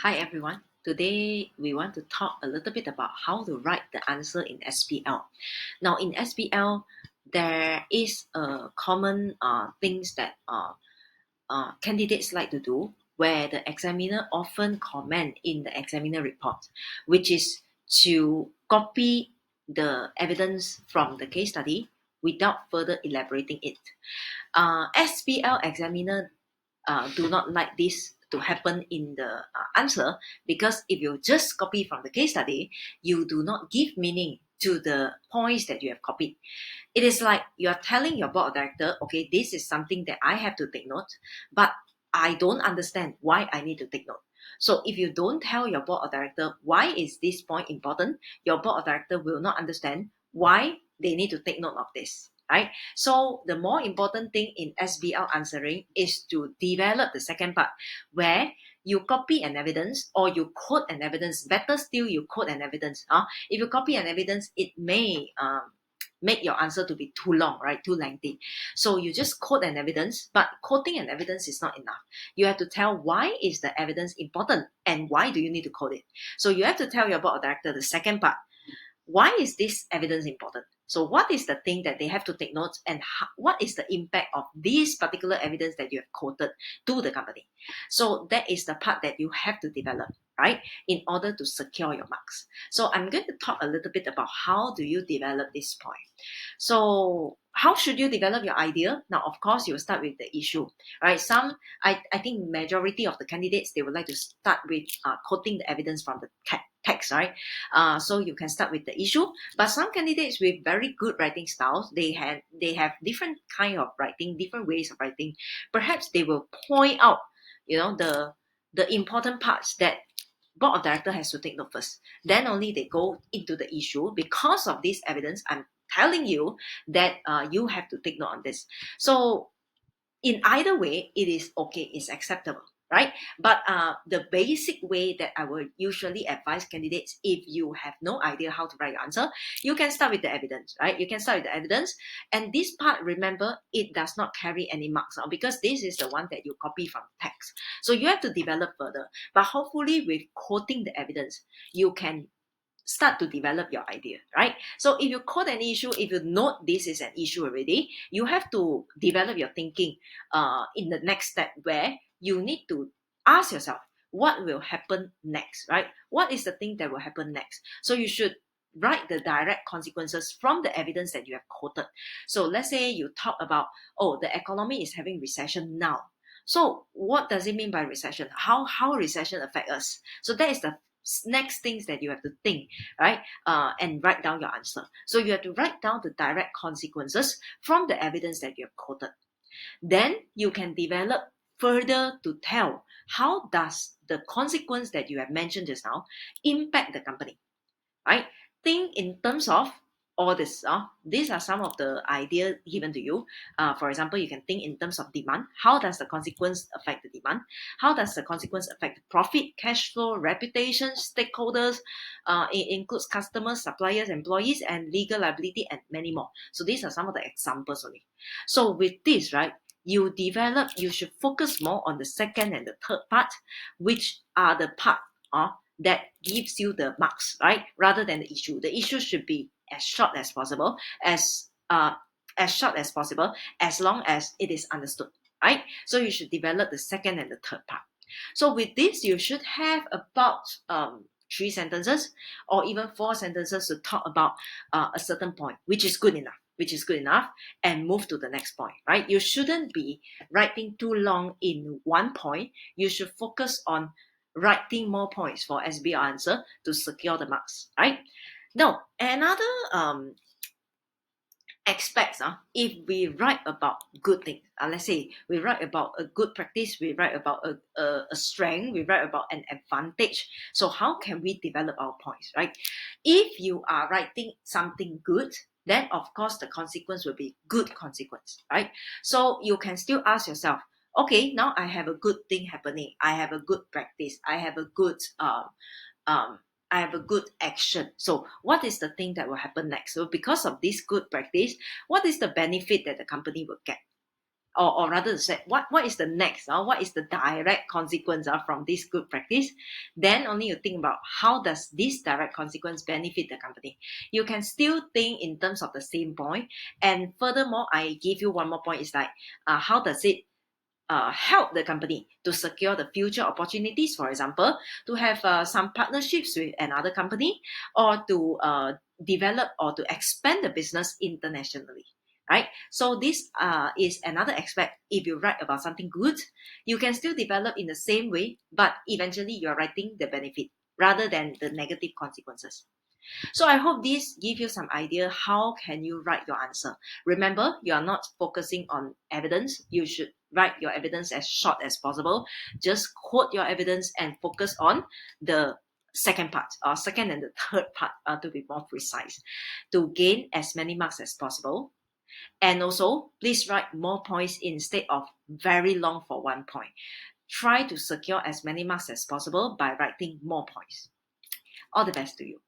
Hi everyone. Today we want to talk a little bit about how to write the answer in SBL. Now in SBL, there is a common things that candidates like to do, where the examiner often comment in the examiner report, which is to copy the evidence from the case study without further elaborating it. SBL examiner do not like this to happen in the answer, because if you just copy from the case study, you do not give meaning to the points that you have copied. It is like you are telling your board of director, okay, this is something that I have to take note, but I don't understand why I need to take note. So if you don't tell your board of director why is this point important, your board of director will not understand why they need to take note of this. Right? So the more important thing in SBL answering is to develop the second part, where you copy an evidence or you quote an evidence. Better still, you quote an evidence. If you copy an evidence, it may make your answer to be too long, right? Too lengthy. So you just quote an evidence, but quoting an evidence is not enough. You have to tell why is the evidence important and why do you need to quote it. So you have to tell your board of director the second part. Why is this evidence important? So what is the thing that they have to take notes, and what is the impact of this particular evidence that you have quoted to the company? So that is the part that you have to develop, right, in order to secure your marks. So I'm going to talk a little bit about how do you develop this point. So how should you develop your idea? Now, of course, you start with the issue, right? I think majority of the candidates, they would like to start with quoting the evidence from the text, right? So you can start with the issue. But some candidates with very good writing styles, they have different kind of writing, different ways of writing. Perhaps they will point out, the important parts that board of director has to take note first. Then only they go into the issue. Because of this evidence, I'm telling you that you have to take note on this. So in either way, it is okay, it's acceptable, right? But the basic way that I would usually advise candidates, if you have no idea how to write your answer, you can start with the evidence, right? You can start with the evidence. And this part, remember, it does not carry any marks now, because this is the one that you copy from text. So you have to develop further. But hopefully with quoting the evidence, you can start to develop your idea, right? So if you quote an issue, if you note this is an issue already, you have to develop your thinking in the next step, where you need to ask yourself, what will happen next, right? What is the thing that will happen next? So you should write the direct consequences from the evidence that you have quoted. So let's say you talk about, oh, the economy is having recession now. So what does it mean by recession? How recession affect us? So that is the next things that you have to think, right? And write down your answer. So you have to write down the direct consequences from the evidence that you have quoted. Then you can develop further to tell how does the consequence that you have mentioned just now impact the company, right? Think in terms of all this. These are some of the ideas given to you. For example, you can think in terms of demand. How does the consequence affect the demand? How does the consequence affect the profit, cash flow, reputation, stakeholders? It includes customers, suppliers, employees, and legal liability, and many more. So these are some of the examples only. So with this, right, you should focus more on the second and the third part, which are the part that gives you the marks, right? Rather than the issue. The issue should be as short as possible, as short as possible, as long as it is understood, right? So you should develop the second and the third part. So with this, you should have about 3 sentences or even 4 sentences to talk about a certain point, which is good enough. And move to the next point, right? You shouldn't be writing too long in one point. You should focus on writing more points for SBL answer to secure the marks, right? Now, another aspects, if we write about good things, let's say we write about a good practice, we write about a strength, we write about an advantage. So how can we develop our points, right? If you are writing something good, then of course the consequence will be good consequence, right? So you can still ask yourself, okay, now I have a good thing happening, I have a good practice, I have a good um, I have a good action. So what is the thing that will happen next? So because of this good practice, what is the benefit that the company will get? or rather to say, what is the next, what is the direct consequence from this good practice? Then only you think about how does this direct consequence benefit the company. You can still think in terms of the same point. And furthermore, I give you one more point, is like, how does it help the company to secure the future opportunities, for example, to have some partnerships with another company, or to develop or to expand the business internationally, right? So this is another aspect. If you write about something good, you can still develop in the same way, but eventually you're writing the benefit rather than the negative consequences. So I hope this give you some idea how can you write your answer. Remember, you are not focusing on evidence. You should write your evidence as short as possible. Just quote your evidence and focus on the second part, or second and the third part, to be more precise, to gain as many marks as possible. And also, please write more points instead of very long for one point. Try to secure as many marks as possible by writing more points. All the best to you.